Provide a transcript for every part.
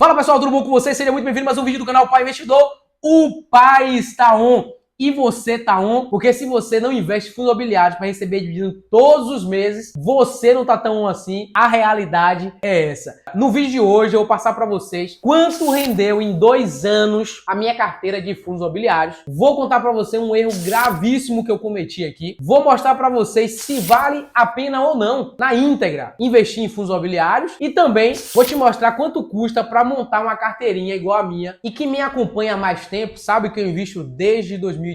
Fala pessoal, tudo bom com vocês? Seja muito bem-vindo a mais um vídeo do canal Pai Investidor. O Pai está on. E você tá on, porque se você não investe em fundos imobiliários para receber dividendo todos os meses, você não tá tão on assim. A realidade é essa. No vídeo de hoje eu vou passar para vocês quanto rendeu em 2 anos a minha carteira de fundos imobiliários. Vou contar para você um erro gravíssimo que eu cometi aqui. Vou mostrar para vocês se vale a pena ou não, na íntegra, investir em fundos imobiliários. E também vou te mostrar quanto custa para montar uma carteirinha igual a minha. E que me acompanha há mais tempo, sabe que eu invisto desde 2016.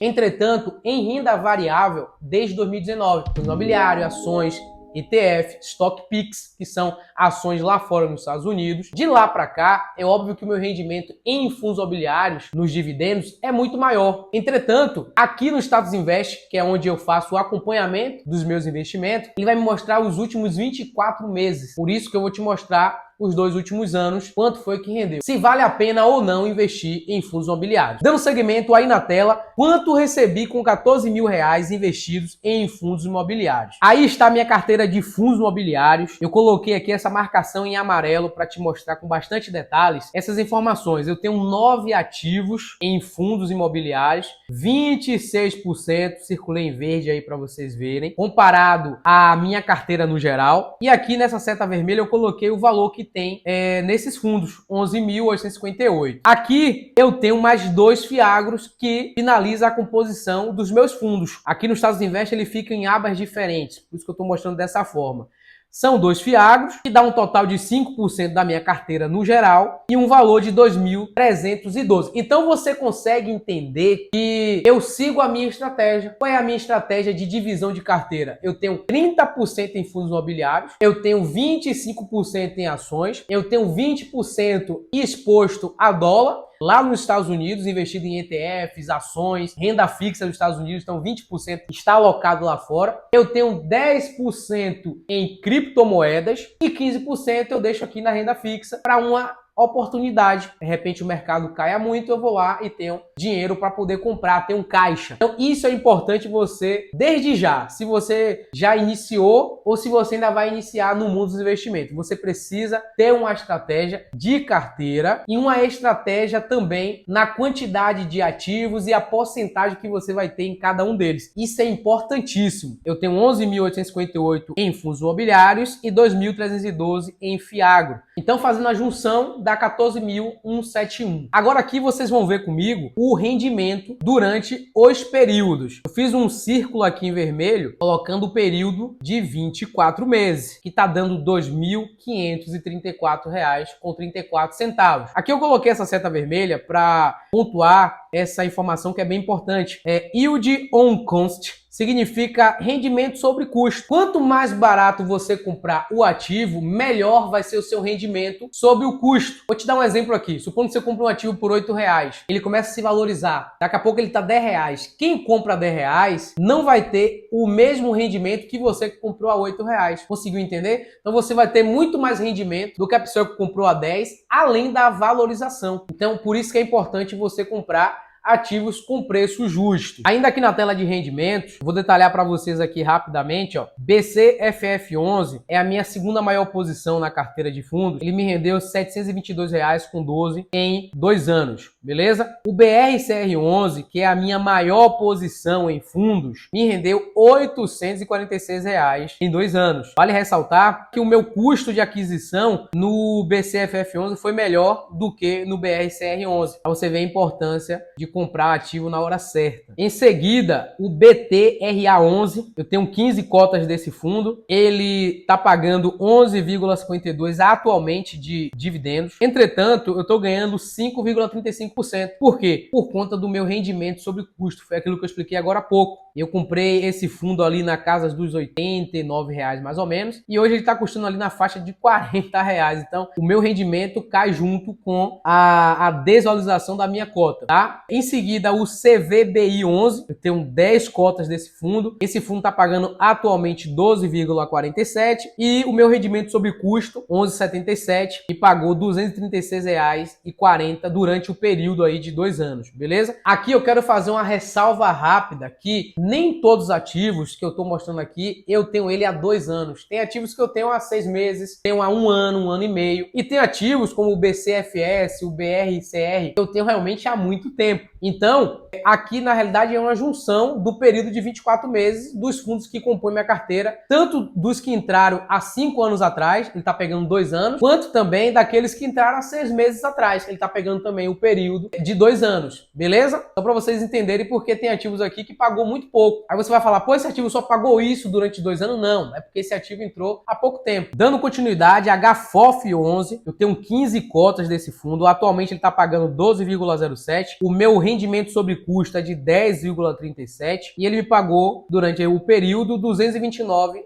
Entretanto, em renda variável desde 2019. Fundos imobiliários, ações, ETF, Stock Picks, que são ações lá fora nos Estados Unidos. De lá para cá, é óbvio que o meu rendimento em fundos imobiliários, nos dividendos, é muito maior. Entretanto, aqui no Status Invest, que é onde eu faço o acompanhamento dos meus investimentos, ele vai me mostrar os últimos 24 meses. Por isso que eu vou te mostrar os 2 últimos anos, quanto foi que rendeu. Se vale a pena ou não investir em fundos imobiliários. Dando segmento aí na tela, quanto recebi com 14 mil reais investidos em fundos imobiliários. Aí está a minha carteira de fundos imobiliários. Eu coloquei aqui essa marcação em amarelo para te mostrar com bastante detalhes essas informações. Eu tenho 9 ativos em fundos imobiliários, 26% circulei em verde aí para vocês verem, comparado à minha carteira no geral. E aqui nessa seta vermelha eu coloquei o valor que tem nesses fundos, 11.858. Aqui eu tenho mais 2 fiagros que finaliza a composição dos meus fundos. Aqui no Status Invest ele fica em abas diferentes, por isso que eu estou mostrando dessa forma. São 2 fiagros, que dá um total de 5% da minha carteira no geral e um valor de 2.312. Então você consegue entender que eu sigo a minha estratégia. Qual é a minha estratégia de divisão de carteira? Eu tenho 30% em fundos imobiliários, eu tenho 25% em ações, eu tenho 20% exposto a dólar, lá nos Estados Unidos, investido em ETFs, ações, renda fixa dos Estados Unidos, então 20% está alocado lá fora. Eu tenho 10% em criptomoedas e 15% eu deixo aqui na renda fixa para uma oportunidade. De repente o mercado caia muito, eu vou lá e tenho dinheiro para poder comprar, tenho um caixa. Então isso é importante você, desde já, se você já iniciou ou se você ainda vai iniciar no mundo dos investimentos. Você precisa ter uma estratégia de carteira e uma estratégia também na quantidade de ativos e a porcentagem que você vai ter em cada um deles. Isso é importantíssimo. Eu tenho 11.858 em fundos imobiliários e 2.312 em fiagro. Então fazendo a junção dá 14.171. Agora aqui vocês vão ver comigo o rendimento durante os períodos. Eu fiz um círculo aqui em vermelho, colocando o período de 24 meses, que está dando R$ 2.534,34. Aqui eu coloquei essa seta vermelha para pontuar essa informação que é bem importante. Yield on cost significa rendimento sobre custo. Quanto mais barato você comprar o ativo, melhor vai ser o seu rendimento sobre o custo. Vou te dar um exemplo aqui. Supondo que você compra um ativo por R$ 8,00. Ele começa a se valorizar. Daqui a pouco ele está R$10,00. Quem compra R$10,00 não vai ter o mesmo rendimento que você que comprou a R$8,00. Conseguiu entender? Então você vai ter muito mais rendimento do que a pessoa que comprou a 10, além da valorização. Então por isso que é importante você comprar ativos com preço justo. Ainda aqui na tela de rendimentos, vou detalhar para vocês aqui rapidamente, ó. BCFF11 é a minha segunda maior posição na carteira de fundos. Ele me rendeu R$ 722,12 em 2 anos, beleza? O BRCR11, que é a minha maior posição em fundos, me rendeu R$ 846 em 2 anos. Vale ressaltar que o meu custo de aquisição no BCFF11 foi melhor do que no BRCR11. Para você ver a importância de comprar ativo na hora certa. Em seguida, o BTRA11, eu tenho 15 cotas desse fundo, ele está pagando 11,52 atualmente de dividendos. Entretanto, eu estou ganhando 5,35%. Por quê? Por conta do meu rendimento sobre custo. Foi aquilo que eu expliquei agora há pouco. Eu comprei esse fundo ali na casa dos R$ 89,00 mais ou menos, e hoje ele está custando ali na faixa de R$ 40,00. Então, o meu rendimento cai junto com a desvalorização da minha cota, tá? Em seguida, o CVBI11, eu tenho 10 cotas desse fundo. Esse fundo está pagando atualmente 12,47 e o meu rendimento sobre custo, 11,77, e pagou R$ 236,40 durante o período aí de 2 anos, beleza? Aqui eu quero fazer uma ressalva rápida que nem todos os ativos que eu estou mostrando aqui, eu tenho ele há 2 anos. Tem ativos que eu tenho há 6 meses, tenho há 1 ano, 1 ano e meio. E tem ativos como o BCFS, o BRCR, que eu tenho realmente há muito tempo. Então, aqui na realidade é uma junção do período de 24 meses dos fundos que compõem minha carteira, tanto dos que entraram há 5 anos atrás, ele está pegando 2 anos, quanto também daqueles que entraram há 6 meses atrás, ele está pegando também o período de 2 anos, beleza? Só para vocês entenderem porque tem ativos aqui que pagou muito pouco. Aí você vai falar, pô, esse ativo só pagou isso durante 2 anos? Não, é porque esse ativo entrou há pouco tempo. Dando continuidade, HFOF11, eu tenho 15 cotas desse fundo, atualmente ele está pagando 12,07, o meu rendimento sobre custo é de 10,37 e ele me pagou durante o período R$ 229.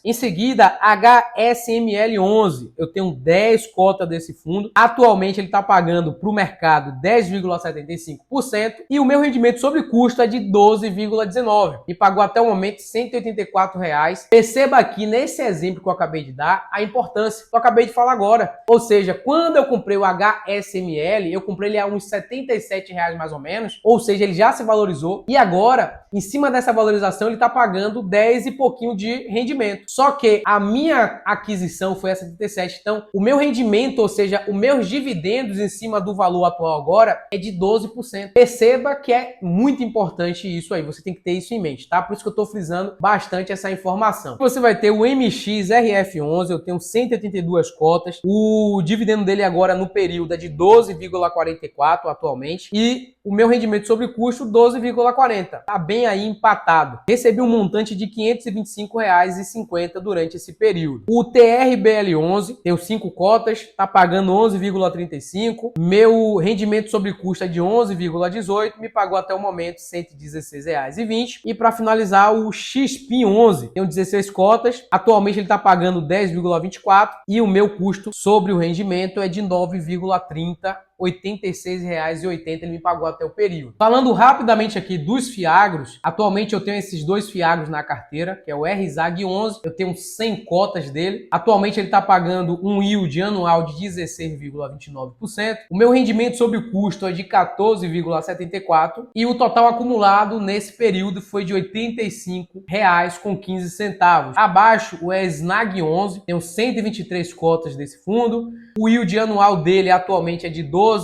Em seguida, HSML11, eu tenho 10 cotas desse fundo, atualmente ele está pagando para o mercado 10,75% e o meu rendimento sobre custo é de 12,19, me pagou até o momento R$ 184. Perceba aqui nesse exemplo que eu acabei de dar a importância que eu acabei de falar agora, ou seja, quando eu comprei o HSML, eu comprei ele a uns R$ 77 mais ou menos, ou seja, ele já se valorizou e agora, em cima dessa valorização, ele está pagando 10 e pouquinho de rendimento. Só que a minha aquisição foi a 77, então o meu rendimento, ou seja, os meus dividendos em cima do valor atual agora é de 12%. Perceba que é muito importante isso aí, você tem que ter isso em mente, tá? Por isso que eu estou frisando bastante essa informação. Você vai ter o MXRF11, eu tenho 182 cotas, o dividendo dele agora no período é de 12,44 atualmente e o meu rendimento sobre custo 12,40. Tá bem aí empatado. Recebi um montante de R$ 525,50 durante esse período. O TRBL11, tenho 5 cotas, tá pagando 11,35. Meu rendimento sobre custo é de 11,18, me pagou até o momento R$ 116,20. E para finalizar, o XPIN11, tenho 16 cotas, atualmente ele tá pagando 10,24 e o meu custo sobre o rendimento é de 9,30. R$ 86,80 ele me pagou até o período. Falando rapidamente aqui dos fiagros, atualmente eu tenho esses 2 fiagros na carteira, que é o RZAG11, eu tenho 100 cotas dele. Atualmente ele está pagando um yield anual de 16,29%. O meu rendimento sobre o custo é de 14,74% e o total acumulado nesse período foi de R$ 85,15. Abaixo o SNAG11, tenho 123 cotas desse fundo. O yield anual dele atualmente é de 12,64%.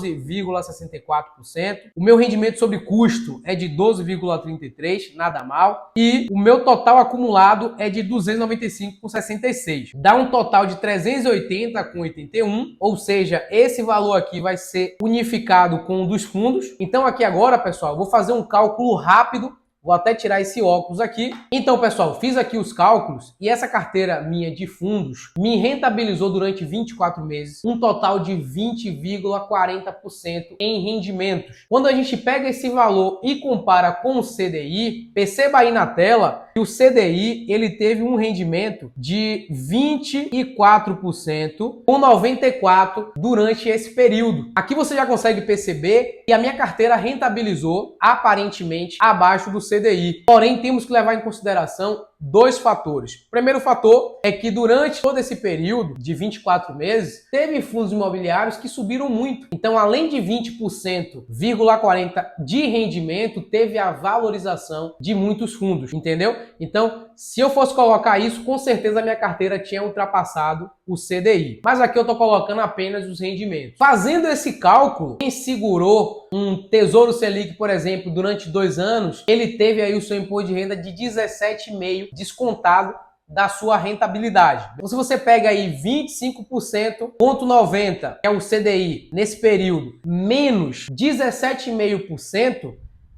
O meu rendimento sobre custo é de 12,33%, nada mal. E o meu total acumulado é de 295,66. Dá um total de 380,81, ou seja, esse valor aqui vai ser unificado com o dos fundos. Então aqui agora, pessoal, eu vou fazer um cálculo rápido. Vou até tirar esse óculos aqui. Então, pessoal, fiz aqui os cálculos e essa carteira minha de fundos me rentabilizou durante 24 meses um total de 20,40% em rendimentos. Quando a gente pega esse valor e compara com o CDI, perceba aí na tela que o CDI ele teve um rendimento de 24% com 94% durante esse período. Aqui você já consegue perceber que a minha carteira rentabilizou aparentemente abaixo do CDI. Porém, temos que levar em consideração 2 fatores. O primeiro fator é que durante todo esse período de 24 meses, teve fundos imobiliários que subiram muito. Então, além de 20,40% de rendimento, teve a valorização de muitos fundos, entendeu? Então, se eu fosse colocar isso, com certeza a minha carteira tinha ultrapassado o CDI. Mas aqui eu estou colocando apenas os rendimentos. Fazendo esse cálculo, quem segurou um Tesouro Selic, por exemplo, durante 2 anos, ele teve aí o seu imposto de renda de 17,5% descontado da sua rentabilidade. Então, se você pega aí 25,90%, que é o CDI nesse período, menos 17,5%,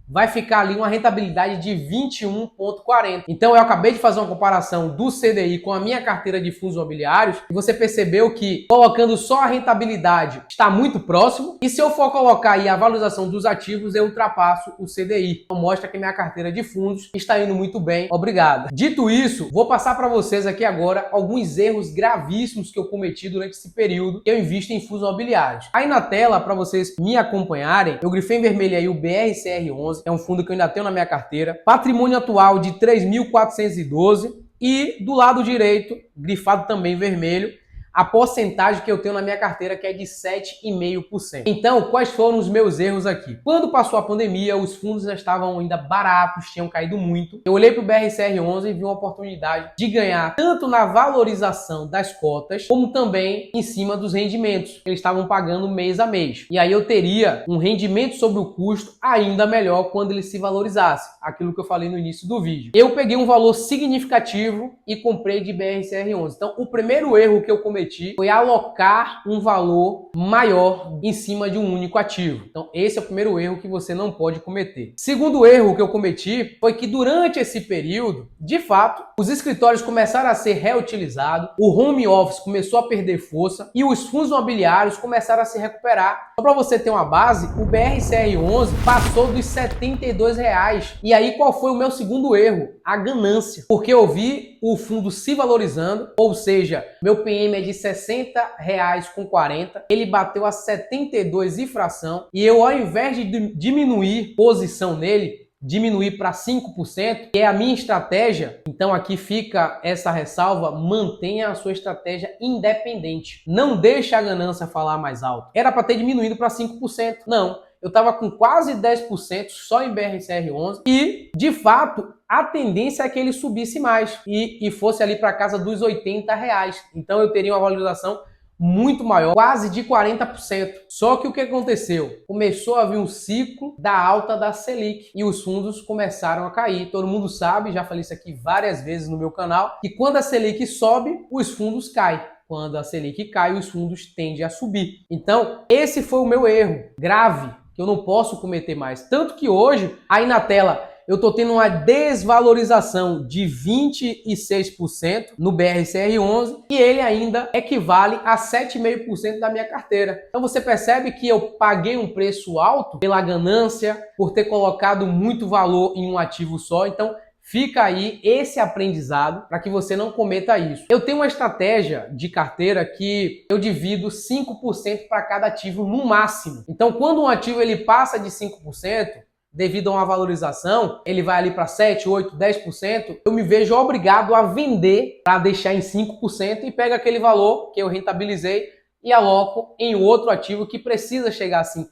vai ficar ali uma rentabilidade de 21,40. Então eu acabei de fazer uma comparação do CDI com a minha carteira de fundos imobiliários e você percebeu que colocando só a rentabilidade está muito próximo, e se eu for colocar aí a valorização dos ativos, eu ultrapasso o CDI. Então mostra que minha carteira de fundos está indo muito bem. Obrigado. Dito isso, vou passar para vocês aqui agora alguns erros gravíssimos que eu cometi durante esse período que eu invisto em fundos imobiliários. Aí na tela, para vocês me acompanharem, eu grifei em vermelho aí o BRCR11, é um fundo que eu ainda tenho na minha carteira. Patrimônio atual de 3.412 e do lado direito, grifado também em vermelho, a porcentagem que eu tenho na minha carteira, que é de 7,5%. Então, quais foram os meus erros aqui? Quando passou a pandemia, os fundos já estavam ainda baratos, tinham caído muito. Eu olhei para o BRCR11 e vi uma oportunidade de ganhar tanto na valorização das cotas, como também em cima dos rendimentos que eles estavam pagando mês a mês. E aí eu teria um rendimento sobre o custo ainda melhor quando ele se valorizasse. Aquilo que eu falei no início do vídeo. Eu peguei um valor significativo e comprei de BRCR11. Então, o primeiro erro que eu cometi foi alocar um valor maior em cima de um único ativo. Então, esse é o primeiro erro que você não pode cometer. Segundo erro que eu cometi foi que durante esse período, de fato, os escritórios começaram a ser reutilizados, o home office começou a perder força e os fundos imobiliários começaram a se recuperar. Só para você ter uma base, o BRCR11 passou dos R$72. E aí, qual foi o meu segundo erro? A ganância. Porque eu vi o fundo se valorizando, ou seja, meu PM é de R$60,40, ele bateu a 72 e fração, e eu, ao invés de diminuir posição nele, diminuir para 5%, que é a minha estratégia, então aqui fica essa ressalva: mantenha a sua estratégia independente. Não deixe a ganância falar mais alto. Era para ter diminuído para 5%. Não. Eu estava com quase 10% só em BRCR11 e, de fato, a tendência é que ele subisse mais e fosse ali para casa dos R$80. Então eu teria uma valorização muito maior, quase de 40%. Só que o que aconteceu? Começou a vir um ciclo da alta da Selic e os fundos começaram a cair. Todo mundo sabe, já falei isso aqui várias vezes no meu canal, que quando a Selic sobe, os fundos caem. Quando a Selic cai, os fundos tendem a subir. Então, esse foi o meu erro grave, que eu não posso cometer mais. Tanto que hoje, aí na tela, eu estou tendo uma desvalorização de 26% no BRCR11 e ele ainda equivale a 7,5% da minha carteira. Então você percebe que eu paguei um preço alto pela ganância, por ter colocado muito valor em um ativo só. Então fica aí esse aprendizado para que você não cometa isso. Eu tenho uma estratégia de carteira que eu divido 5% para cada ativo no máximo. Então, quando um ativo ele passa de 5%, devido a uma valorização, ele vai ali para 7, 8, 10%, eu me vejo obrigado a vender para deixar em 5% e pego aquele valor que eu rentabilizei e aloco em outro ativo que precisa chegar a 5%.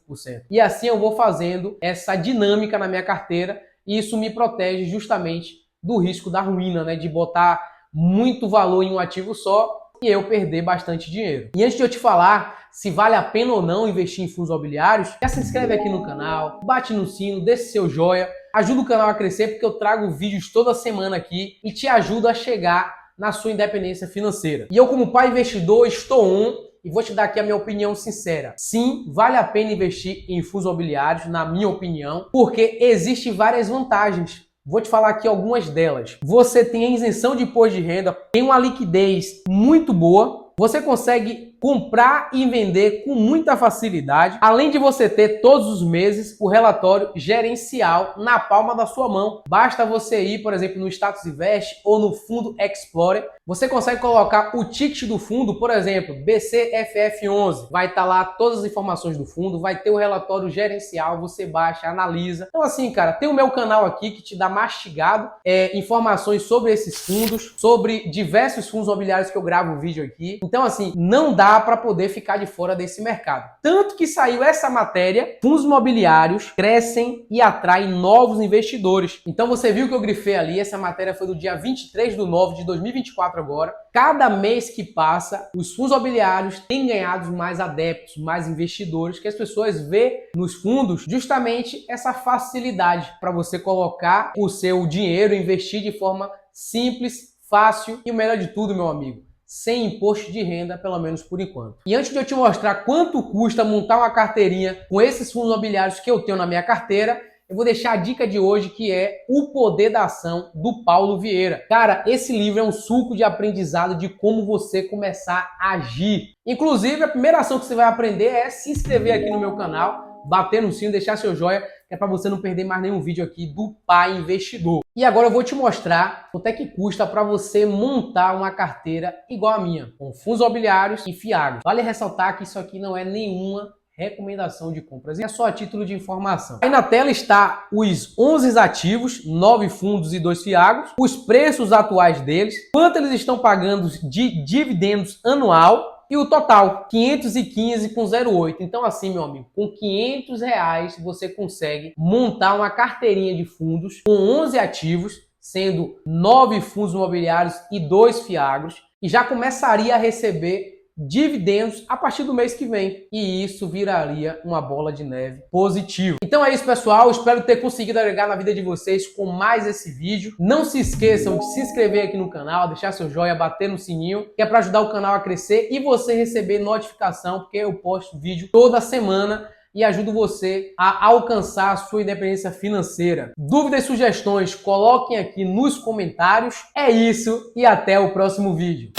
E assim eu vou fazendo essa dinâmica na minha carteira. E isso me protege justamente do risco da ruína, né? De botar muito valor em um ativo só e eu perder bastante dinheiro. E antes de eu te falar se vale a pena ou não investir em fundos imobiliários, já se inscreve aqui no canal, bate no sino, deixa seu joia, ajuda o canal a crescer, porque eu trago vídeos toda semana aqui e te ajudo a chegar na sua independência financeira. E eu, como pai investidor, estou e vou te dar aqui a minha opinião sincera. Sim, vale a pena investir em fundos imobiliários, na minha opinião, porque existem várias vantagens. Vou te falar aqui algumas delas. Você tem a isenção de imposto de renda, tem uma liquidez muito boa, você consegue comprar e vender com muita facilidade, além de você ter todos os meses o relatório gerencial na palma da sua mão. Basta você ir, por exemplo, no Status Invest ou no Fundo Explorer. Você consegue colocar o ticket do fundo, por exemplo, BCFF11. Vai estar lá todas as informações do fundo, vai ter o relatório gerencial, você baixa, analisa. Então assim, cara, tem o meu canal aqui que te dá mastigado informações sobre esses fundos, sobre diversos fundos imobiliários que eu gravo vídeo aqui. Então assim, não dá para poder ficar de fora desse mercado. Tanto que saiu essa matéria, fundos imobiliários crescem e atraem novos investidores. Então você viu que eu grifei ali, essa matéria foi do dia 23/9 de 2024 agora. Cada mês que passa, os fundos imobiliários têm ganhado mais adeptos, mais investidores, que as pessoas vê nos fundos justamente essa facilidade para você colocar o seu dinheiro, investir de forma simples, fácil e o melhor de tudo, meu amigo, sem imposto de renda, pelo menos por enquanto. E antes de eu te mostrar quanto custa montar uma carteirinha com esses fundos imobiliários que eu tenho na minha carteira, eu vou deixar a dica de hoje, que é O Poder da Ação, do Paulo Vieira. Cara, esse livro é um suco de aprendizado de como você começar a agir. Inclusive, a primeira ação que você vai aprender é se inscrever aqui no meu canal, bater no sino, deixar seu joinha, que é para você não perder mais nenhum vídeo aqui do Pai Investidor. E agora eu vou te mostrar quanto é que custa para você montar uma carteira igual a minha, com fundos imobiliários e fiagos. Vale ressaltar que isso aqui não é nenhuma recomendação de compras, é só a título de informação. Aí na tela está os 11 ativos, 9 fundos e 2 fiagos, os preços atuais deles, quanto eles estão pagando de dividendos anual e o total, 515,08. Então assim, meu amigo, com R$500 você consegue montar uma carteirinha de fundos com 11 ativos, sendo 9 fundos imobiliários e 2 fiagros, e já começaria a receber dividendos a partir do mês que vem. E isso viraria uma bola de neve positiva. Então é isso, pessoal. Espero ter conseguido agregar na vida de vocês com mais esse vídeo. Não se esqueçam de se inscrever aqui no canal, deixar seu joinha, bater no sininho, que é para ajudar o canal a crescer e você receber notificação, porque eu posto vídeo toda semana e ajudo você a alcançar a sua independência financeira. Dúvidas e sugestões, coloquem aqui nos comentários. É isso e até o próximo vídeo.